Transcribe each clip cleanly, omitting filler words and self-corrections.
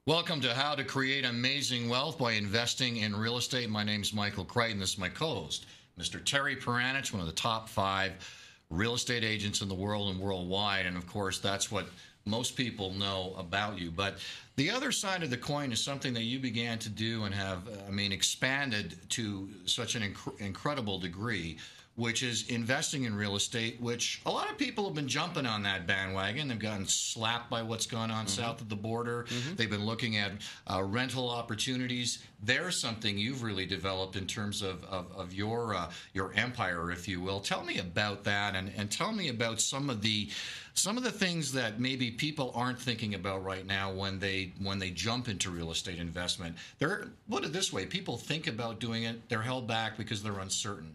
Welcome to How to Create Amazing Wealth by Investing in Real Estate. My name's Michael Kryton. This is my co-host, Mr. Terry Paranych, one of the top 5 real estate agents in the world and worldwide. And, of course, that's what most people know about you. But the other side of the coin is something that you began to do and have, expanded to such an incredible degree, which is investing in real estate, which a lot of people have been jumping on that bandwagon. They've gotten slapped by what's gone on south of the border. They've been looking at rental opportunities. There's something you've really developed in terms of your empire, if you will. Tell me about that, and tell me about some of the things that maybe people aren't thinking about right now when they jump into real estate investment. Put it this way, people think about doing it, they're held back because they're uncertain.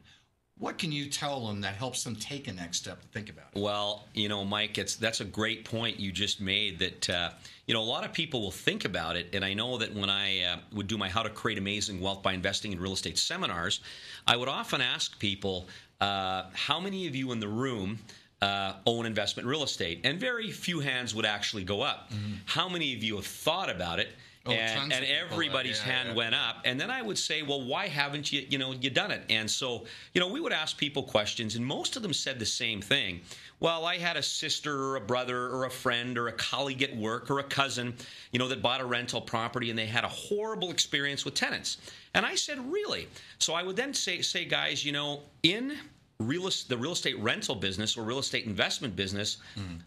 What can you tell them that helps them take a next step to think about it? Well, Mike, that's a great point you just made that, a lot of people will think about it. And I know that when I would do my How to Create Amazing Wealth by Investing in Real Estate seminars, I would often ask people, how many of you in the room own investment real estate? And very few hands would actually go up. How many of you have thought about it? And everybody's hand went up. And then I would say, well, why haven't you done it? And so, we would ask people questions, and most of them said the same thing. Well, I had a sister or a brother or a friend or a colleague at work or a cousin, that bought a rental property, and they had a horrible experience with tenants. And I said, really? So I would then say, guys, in the real estate rental business or real estate investment business,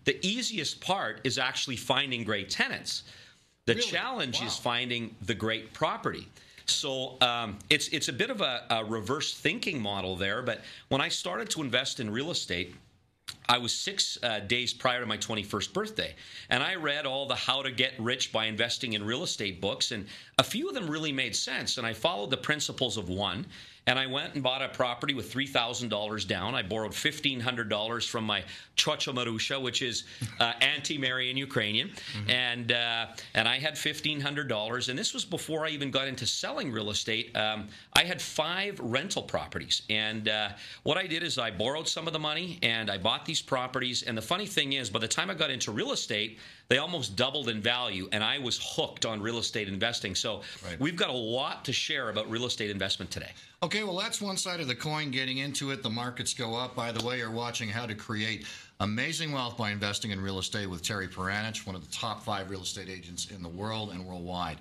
the easiest part is actually finding great tenants. The challenge is finding the great property. So it's a bit of a reverse thinking model there. But when I started to invest in real estate, I was 6 days prior to my 21st birthday. And I read all the How to Get Rich by Investing in Real Estate books. And a few of them really made sense. And I followed the principles of one. And I went and bought a property with $3,000 down. I borrowed $1,500 from my Ciocia Marusha, which is anti-Mary in Ukrainian. And I had $1,500. And this was before I even got into selling real estate. I had 5 rental properties. And what I did is I borrowed some of the money, and I bought these properties. And the funny thing is, by the time I got into real estate, they almost doubled in value, and I was hooked on real estate investing. So we've got a lot to share about real estate investment today. Okay, well, that's one side of the coin, getting into it. The markets go up. By the way, you're watching How to Create Amazing Wealth by Investing in Real Estate with Terry Paranych, one of the top 5 real estate agents in the world and worldwide.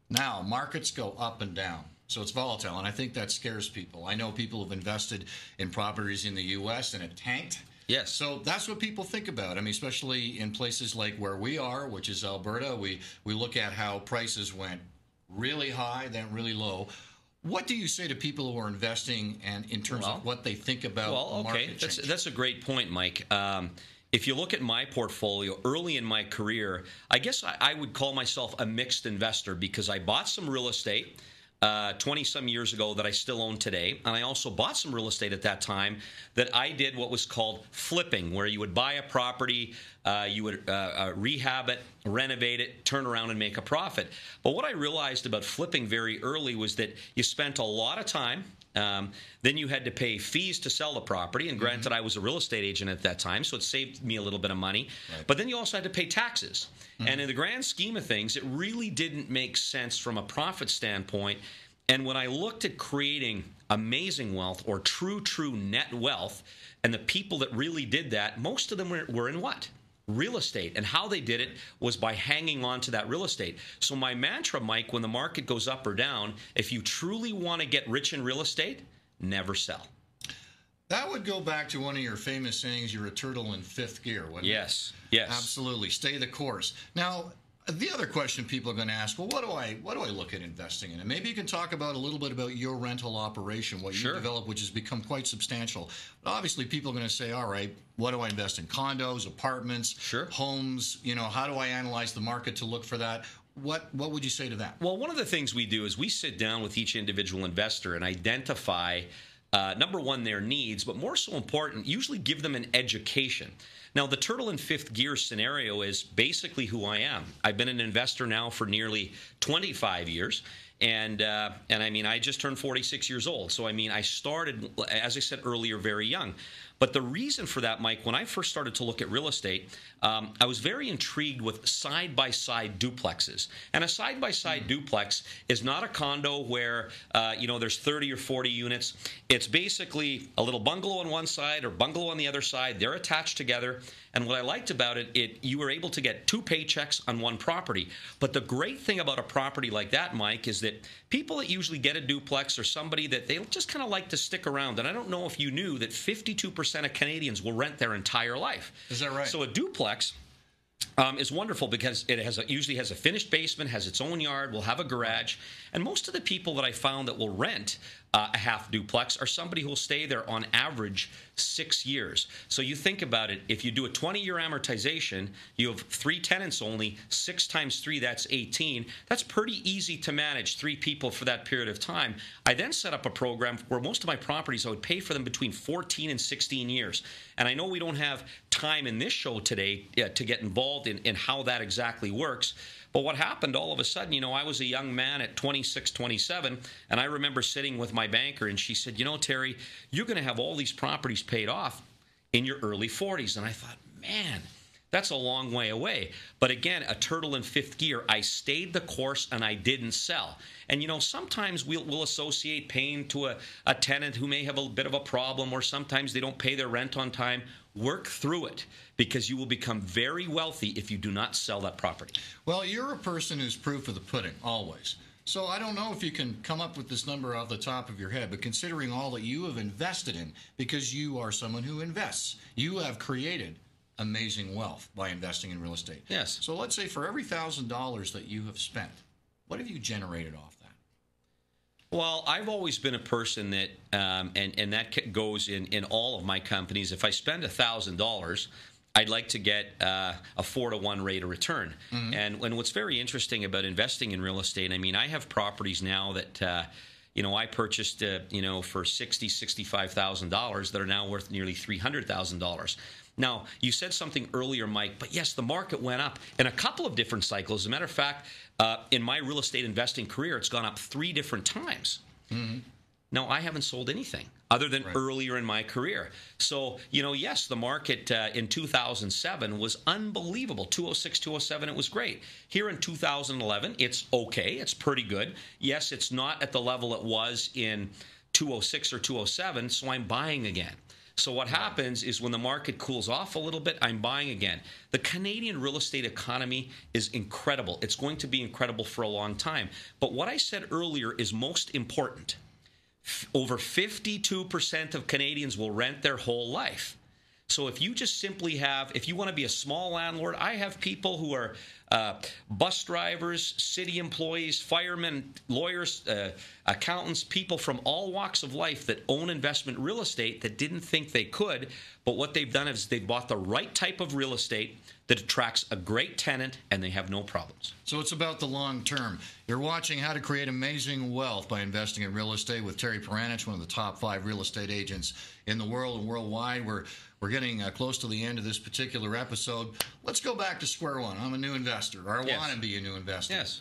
Now, markets go up and down. So it's volatile, and I think that scares people. I know people have invested in properties in the U.S., and it tanked. Yes. So that's what people think about. Especially in places like where we are, which is Alberta. We look at how prices went really high, then really low. What do you say to people who are investing and in terms of what they think about market change? That's a great point, Mike. If you look at my portfolio early in my career, I guess I would call myself a mixed investor because I bought some real estate 20-some years ago that I still own today. And I also bought some real estate at that time that I did what was called flipping, where you would buy a property, you would rehab it, renovate it, turn around and make a profit. But what I realized about flipping very early was that you spent a lot of time. Then you had to pay fees to sell the property. And granted, I was a real estate agent at that time, so it saved me a little bit of money. Right. But then you also had to pay taxes. And in the grand scheme of things, it really didn't make sense from a profit standpoint. And when I looked at creating amazing wealth or true net wealth, and the people that really did that, most of them were in what? Real estate. And how they did it was by hanging on to that real estate. So my mantra, Mike, when the market goes up or down, if you truly want to get rich in real estate, never sell. That would go back to one of your famous sayings, you're a turtle in 5th gear, wouldn't it? Yes. Absolutely. Stay the course. Now, the other question people are going to ask, well, what do I look at investing in? And maybe you can talk about a little bit about your rental operation, what you developed, which has become quite substantial. But obviously, people are going to say, all right, what do I invest in? Condos, apartments, homes? How do I analyze the market to look for that? What would you say to that? Well, one of the things we do is we sit down with each individual investor and identify, number one, their needs, but more so important, usually give them an education. Now, the turtle in 5th gear scenario is basically who I am. I've been an investor now for nearly 25 years. And I just turned 46 years old. So, I started, as I said earlier, very young. But the reason for that, Mike, when I first started to look at real estate, I was very intrigued with side-by-side duplexes. And a side-by-side duplex is not a condo where, there's 30 or 40 units. It's basically a little bungalow on one side or bungalow on the other side. They're attached together. And what I liked about it, you were able to get 2 paychecks on one property. But the great thing about a property like that, Mike, is that people that usually get a duplex are somebody that they just kind of like to stick around. And I don't know if you knew that 52% of Canadians will rent their entire life. Is that right? So a duplex is wonderful because it usually has a finished basement, has its own yard, will have a garage. And most of the people that I found that will rent a half duplex are somebody who will stay there on average 6 years. So you think about it, if you do a 20-year amortization, you have 3 tenants only, 6 times 3, that's 18. That's pretty easy to manage 3 people for that period of time. I then set up a program where most of my properties, I would pay for them between 14 and 16 years. And I know we don't have time in this show today to get involved in how that exactly works. But what happened all of a sudden, I was a young man at 26, 27, and I remember sitting with my banker, and she said, Terry, you're going to have all these properties paid off in your early 40s. And I thought, man, that's a long way away. But again, a turtle in 5th gear, I stayed the course and I didn't sell. And, sometimes we'll associate pain to a tenant who may have a bit of a problem, or sometimes they don't pay their rent on time. Work through it, because you will become very wealthy if you do not sell that property. Well, you're a person who's proof of the pudding, always. So I don't know if you can come up with this number off the top of your head, but considering all that you have invested in, because you are someone who invests, you have created amazing wealth by investing in real estate. Yes. So let's say for every $1,000 that you have spent, what have you generated off that? Well, I've always been a person that, and that goes in all of my companies. If I spend $1,000, I'd like to get a 4-to-1 rate of return. Mm-hmm. And what's very interesting about investing in real estate, I have properties now that I purchased for $65,000 that are now worth nearly $300,000. Now, you said something earlier, Mike, but yes, the market went up in a couple of different cycles. As a matter of fact, in my real estate investing career, it's gone up 3 different times. Mm-hmm. Now, I haven't sold anything other than earlier in my career. So, yes, the market in 2007 was unbelievable. 206, 207, it was great. Here in 2011, it's okay. It's pretty good. Yes, it's not at the level it was in 206 or 207, so I'm buying again. So what happens is when the market cools off a little bit, I'm buying again. The Canadian real estate economy is incredible. It's going to be incredible for a long time. But what I said earlier is most important. Over 52% of Canadians will rent their whole life. So if you just simply if you want to be a small landlord, I have people who are bus drivers, city employees, firemen, lawyers, accountants, people from all walks of life that own investment real estate that didn't think they could. But what they've done is they've bought the right type of real estate that attracts a great tenant, and they have no problems. So it's about the long term. You're watching How to Create Amazing Wealth by Investing in Real Estate with Terry Paranych, one of the top 5 real estate agents in the world and worldwide. We're getting close to the end of this particular episode. Let's go back to square one. I'm a new investor, or I want to be a new investor. Yes.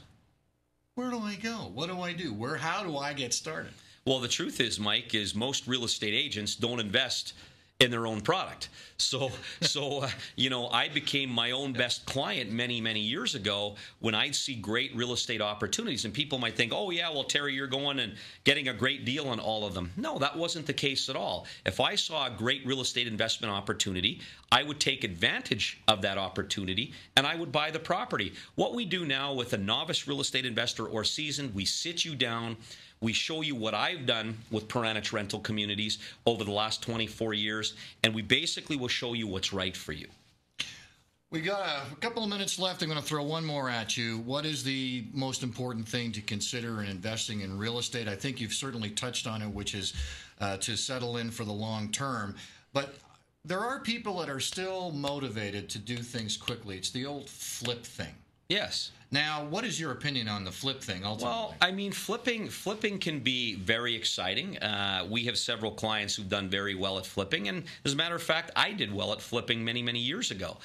Where do I go? What do I do? How do I get started? Well, the truth is, Mike, is most real estate agents don't invest in their own product. So I became my own best client many, many years ago when I'd see great real estate opportunities. And people might think, oh, yeah, well, Terry, you're going and getting a great deal on all of them. No, that wasn't the case at all. If I saw a great real estate investment opportunity, I would take advantage of that opportunity and I would buy the property. What we do now with a novice real estate investor or seasoned, we sit you down. We show you what I've done with Paranych Rental Communities over the last 24 years, and we basically will show you what's right for you. We got a couple of minutes left. I'm going to throw one more at you. What is the most important thing to consider in investing in real estate? I think you've certainly touched on it, which is to settle in for the long term. But there are people that are still motivated to do things quickly. It's the old flip thing. Yes. Now, what is your opinion on the flip thing ultimately? Well, flipping can be very exciting. We have several clients who've done very well at flipping. And as a matter of fact, I did well at flipping many, many years ago.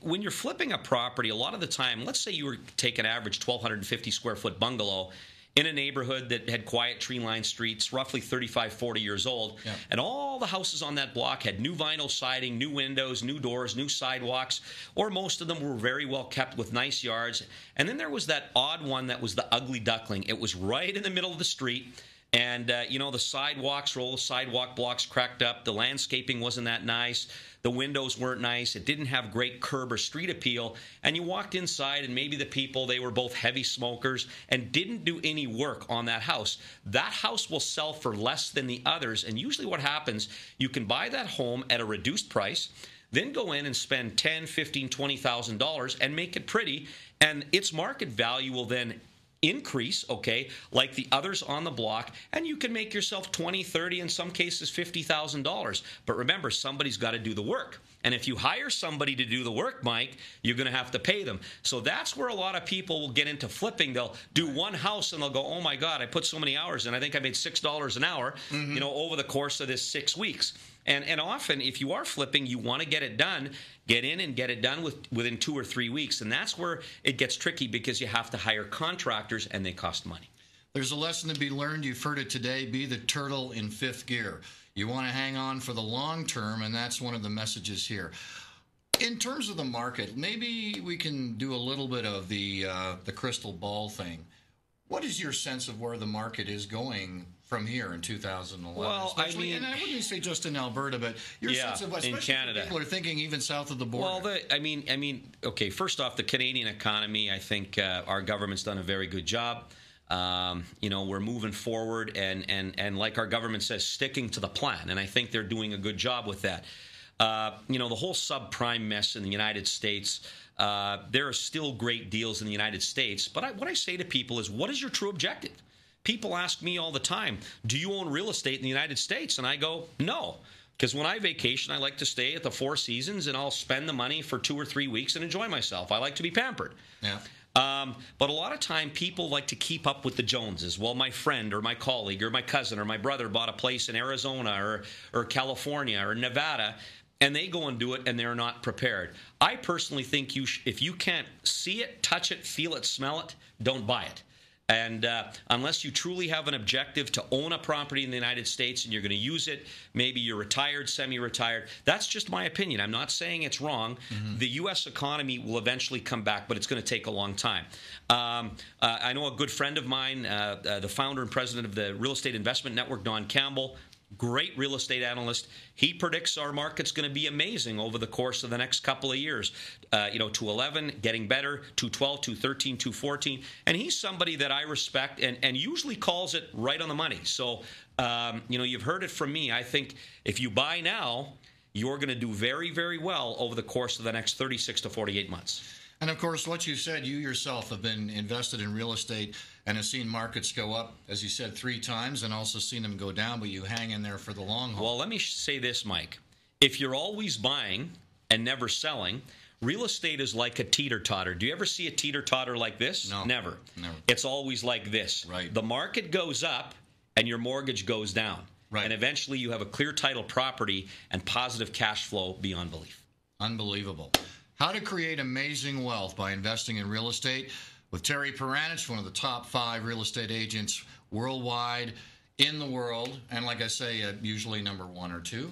When you're flipping a property, a lot of the time, let's say you were take an average 1,250 square foot bungalow, in a neighborhood that had quiet tree-lined streets, roughly 35, 40 years old. Yeah. And all the houses on that block had new vinyl siding, new windows, new doors, new sidewalks, or most of them were very well kept with nice yards. And then there was that odd one that was the ugly duckling. It was right in the middle of the street. And, the sidewalks, all the sidewalk blocks cracked up. The landscaping wasn't that nice. The windows weren't nice. It didn't have great curb or street appeal. And you walked inside, and maybe the people, they were both heavy smokers and didn't do any work on that house. That house will sell for less than the others. And usually what happens, you can buy that home at a reduced price, then go in and spend $10,000, $15,000, $20,000 and make it pretty. And its market value will then increase, okay, like the others on the block, and you can make yourself $20,000, $30,000, in some cases $50,000. But remember, somebody's got to do the work. And if you hire somebody to do the work, Mike, you're going to have to pay them. So that's where a lot of people will get into flipping. They'll do one house and they'll go, oh my God, I put so many hours in. I think I made $6 an hour, over the course of this 6 weeks. And often, if you are flipping, you want to get it done, get in and get it done within 2 or 3 weeks. And that's where it gets tricky because you have to hire contractors and they cost money. There's a lesson to be learned. You've heard it today. Be the turtle in fifth gear. You want to hang on for the long term, and that's one of the messages here. In terms of the market, maybe we can do a little bit of the crystal ball thing. What is your sense of where the market is going from here in 2011? Well, and I wouldn't say just in Alberta, but your sense of what, in Canada, people are thinking even south of the border. Well, okay. First off, the Canadian economy, I think our government's done a very good job. We're moving forward, and like our government says, sticking to the plan, and I think they're doing a good job with that. The whole subprime mess in the United States. There are still great deals in the United States, but what I say to people is, what is your true objective? People ask me all the time, do you own real estate in the United States? And I go, no. Because when I vacation, I like to stay at the Four Seasons, and I'll spend the money for 2 or 3 weeks and enjoy myself. I like to be pampered. Yeah. But a lot of time, people like to keep up with the Joneses. Well, my friend or my colleague or my cousin or my brother bought a place in Arizona or California or Nevada, and they go and do it, and they're not prepared. I personally think if you can't see it, touch it, feel it, smell it, don't buy it. And unless you truly have an objective to own a property in the United States and you're going to use it, maybe you're retired, semi-retired. That's just my opinion. I'm not saying it's wrong. Mm-hmm. The U.S. economy will eventually come back, but it's going to take a long time. I know a good friend of mine, the founder and president of the Real Estate Investment Network, Don Campbell, great real estate analyst. He predicts our market's going to be amazing over the course of the next couple of years. 211, getting better, 212, 213, 214. And he's somebody that I respect and usually calls it right on the money. So, you've heard it from me. I think if you buy now, you're going to do very, very well over the course of the next 36 to 48 months. And, of course, what you said, you yourself have been invested in real estate and have seen markets go up, as you said, 3 times, and also seen them go down, but you hang in there for the long haul. Well, let me say this, Mike. If you're always buying and never selling, real estate is like a teeter-totter. Do you ever see a teeter-totter like this? No. Never. Never. It's always like this. Right. The market goes up, and your mortgage goes down. Right. And eventually you have a clear title property and positive cash flow beyond belief. Unbelievable. How to create amazing wealth by investing in real estate with Terry Paranych, one of the top 5 real estate agents worldwide in the world. And like I say, usually number 1 or 2.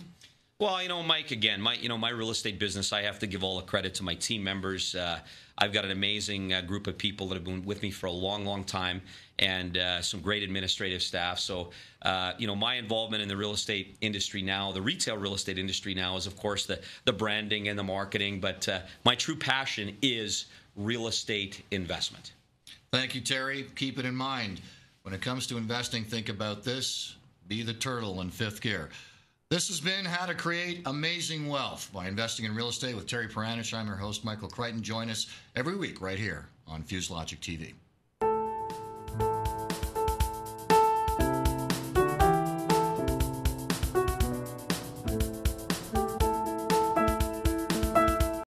Well, Mike, again, my real estate business, I have to give all the credit to my team members. I've got an amazing group of people that have been with me for a long, long time, and some great administrative staff. So, my involvement in the real estate industry now, the retail real estate industry now, is, of course, the branding and the marketing. But my true passion is real estate investment. Thank you, Terry. Keep it in mind. When it comes to investing, think about this. Be the turtle in 5th gear. This has been How to Create Amazing Wealth by Investing in Real Estate with Terry Paranych. I'm your host, Michael Kryton. Join us every week right here on Fuse Logic TV.